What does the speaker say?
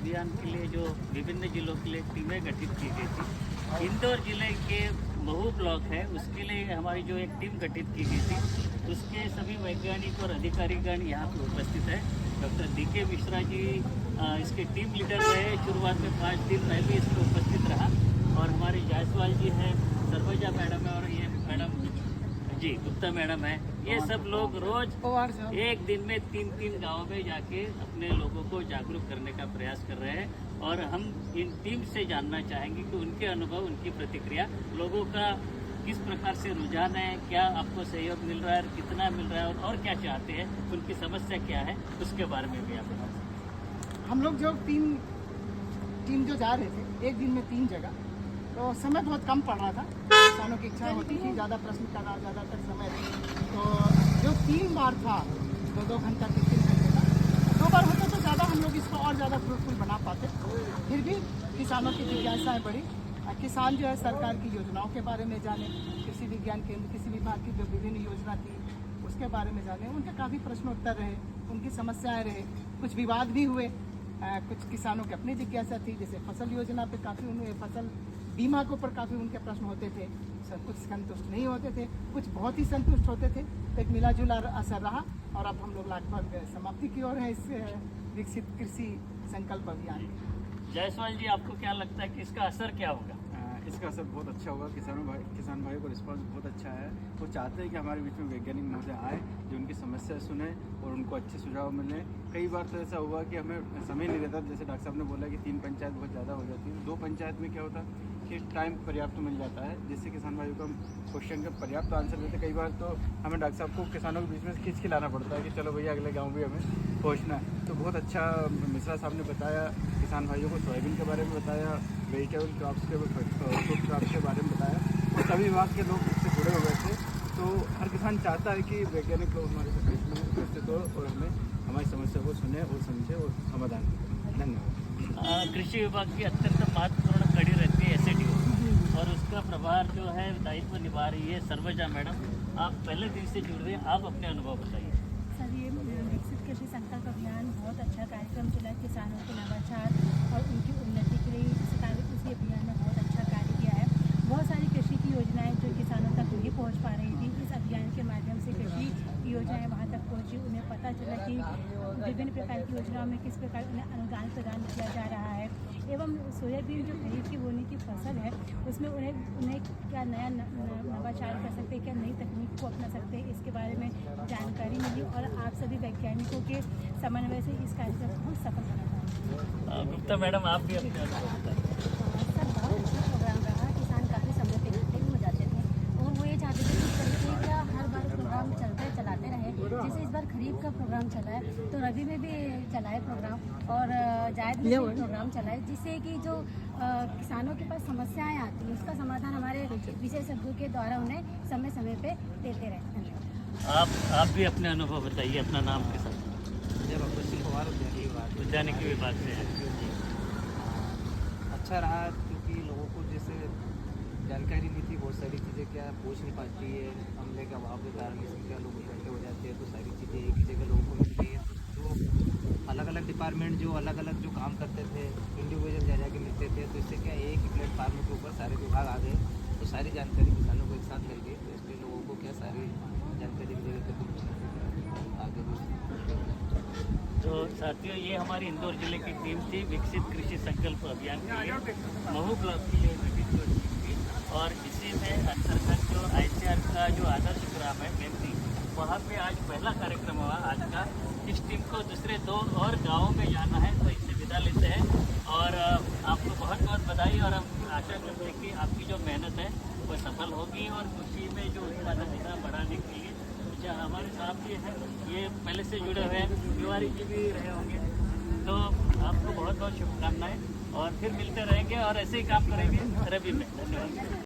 अभियान के लिए जो विभिन्न जिलों के लिए टीमें गठित की गई थी, इंदौर जिले के महू ब्लॉक है उसके लिए हमारी जो एक टीम गठित की गई थी, उसके सभी वैज्ञानिक और अधिकारीगण यहाँ पर उपस्थित है। डॉक्टर DK मिश्रा जी इसके टीम लीडर रहे। शुरुआत में 5 दिन पहले इसमें उपस्थित रहा और हमारे जायसवाल जी हैं, सर्वजा मैडम है और ये मैडम जी गुप्ता मैडम है। ये सब लोग रोज एक दिन में 3-3 गाँव में जाके अपने लोगों को जागरूक करने का प्रयास कर रहे हैं और हम इन टीम से जानना चाहेंगे कि उनके अनुभव, उनकी प्रतिक्रिया, लोगों का किस प्रकार से रुझान है, क्या आपको सहयोग मिल रहा है, कितना मिल रहा है और क्या चाहते हैं, उनकी समस्या क्या है, उसके बारे में भी आप बता सकते हैं। हम लोग जो टीम जो जा रहे थे एक दिन में 3 जगह, तो समय बहुत कम पड़ रहा था। किसानों की इच्छा होती थी ज़्यादा प्रश्न करना, ज़्यादातर समय तो जो 3 बार था 2-2 घंटा 3-3 घंटे का 2 बार होता तो ज़्यादा हम लोग इसको और ज़्यादा फ्रूटफुल बना पाते। फिर भी किसानों की जिज्ञासाएँ बढ़ी। किसान जो है सरकार की योजनाओं के बारे में जाने, कृषि विज्ञान केंद्र, कृषि विभाग की जो विभिन्न योजना थी उसके बारे में जाने। उनके काफ़ी प्रश्नोत्तर रहे, उनकी समस्याएँ रहे, कुछ विवाद भी हुए। कुछ किसानों की अपनी जिज्ञासा थी, जैसे फसल योजना पे काफ़ी उन्हें, फसल बीमा के ऊपर काफ़ी उनके प्रश्न होते थे। कुछ संतुष्ट नहीं होते थे, कुछ बहुत ही संतुष्ट होते थे। तो एक मिला जुला असर रहा और अब हम लोग लगभग समाप्ति की ओर है इस विकसित कृषि संकल्प अभियान में। जायसवाल जी, आपको क्या लगता है कि इसका असर क्या होगा? इसका असर बहुत अच्छा होगा। किसान भाइयों को रिस्पांस बहुत अच्छा है। वो चाहते हैं कि हमारे बीच में वैज्ञानिक महोदय आए, जो उनकी समस्या सुने और उनको अच्छे सुझाव मिले। कई बार तो ऐसा हुआ कि हमें समय नहीं रहता, जैसे डॉक्टर साहब ने बोला कि 3 पंचायत बहुत ज़्यादा हो जाती है। 2 पंचायत में क्या होता है कि टाइम पर्याप्त मिल जाता है, जिससे किसान भाइयों को क्वेश्चन का पर्याप्त आंसर देते। कई बार तो हमें डॉक्टर साहब को किसानों के बीच में खींच के लाना पड़ता है कि चलो भैया अगले गाँव भी हमें पहुँचना है। तो बहुत अच्छा मिश्रा साहब ने बताया, किसान भाइयों को सोयाबीन के बारे में बताया, वेजिटेबल क्रॉप्स के, फ्रूट क्रॉप्स के बारे में बताया और सभी विभाग के लोग इससे जुड़े हुए थे। तो हर किसान चाहता है कि वैज्ञानिक लोग हमारे बीच में उपस्थित हो और हमें हमारी समस्या को सुने और समझे और समाधान करें। धन्यवाद। कृषि विभाग की अत्यंत महत्वपूर्ण कड़ी रहती है SADO और उसका प्रभार जो है दायित्व निभा रही है सर्वजा मैडम। आप पहले दिन से जुड़ रहे हैं, आप अपने अनुभव बताइए। सर, ये विकसित कृषि संकल्प अभियान बहुत अच्छा कार्यक्रम चला। किसानों के नवाचार और उनकी उन्नति के लिए इसी अभियान ने बहुत अच्छा कार्य किया है। बहुत सारी कृषि की योजनाएं जो किसानों तक नहीं पहुंच पा रही थी, इस अभियान के माध्यम से कृषि की योजनाएं वहां तक पहुंची। उन्हें पता चला कि विभिन्न प्रकार की योजनाओं में किस प्रकार उन्हें अनुदान प्रदान किया जा रहा है एवं सोयाबीन जो खरीफ की बोने की फसल है उसमें उन्हें क्या नया नवाचार कर सकते हैं, क्या नई तकनीक को अपना सकते हैं, इसके बारे में जानकारी मिली और आप सभी वैज्ञानिकों के समन्वय से इस कार्यक्रम को हम सफल बना पाए। गुप्ता मैडम, आप भी अपने अनुभव बताइए। सर, बहुत अच्छा प्रोग्राम रहा। किसान काफ़ी समय पे इकट्ठे भी हो जाते थे और वो ये चाहते थे कि इस तरीके का हर बार प्रोग्राम चलाते रहे। जैसे इस बार खरीफ का प्रोग्राम चला है तो रबी में भी चला है प्रोग्राम और जायद में भी प्रोग्राम चला है, जिससे कि जो किसानों के पास समस्याएं आती हैं उसका समाधान हमारे विशेषज्ञों के द्वारा उन्हें समय समय पे देते रहे। धन्यवाद। आप भी अपने अनुभव बताइए, अपना नाम के साथ। उद्यानिकी विभाग से है। अच्छा रहा क्योंकि लोगों को जैसे जानकारी नहीं थी, बहुत सारी चीज़ें क्या पहुँच नहीं पाती है, हमले का अभाव के कारण क्या लोग इकट्ठे हो जाते हैं, तो सारी चीज़ें एक ही जगह लोगों को मिलती है। जो अलग अलग डिपार्टमेंट जो अलग अलग जो काम करते थे इंडिविजुअल जा जाके मिलते थे, तो इससे क्या एक ही प्लेटफार्म के ऊपर सारे विभाग आ गए, तो सारी जानकारी किसानों को एक साथ मिल गई। तो इसलिए लोगों को क्या सारी जानकारी की जगह तक आगे तो साथियों, ये हमारी इंदौर जिले की टीम थी विकसित कृषि संकल्प अभियान के लिए महू ब्लॉक के लिए गठित जो टीम थी और इसी में अंतर्गत जो ICR का जो आदर्श ग्राम है मेमती, वहाँ पे आज पहला कार्यक्रम हुआ आज का। इस टीम को दूसरे 2 और गाँवों में जाना है, तो इससे विदा लेते हैं और आपको बहुत बहुत बधाई और हम आशा करते हैं कि आपकी जो मेहनत है वो सफल होगी और कृषि में जो उत्पादकता बढ़ाने के लिए हमारे साथ भी है, ये पहले से जुड़े हुए हैं, तिवारी जी भी रहे होंगे। तो आपको बहुत बहुत शुभकामनाएं और फिर मिलते रहेंगे और ऐसे ही काम करेंगे रबी में। धन्यवाद।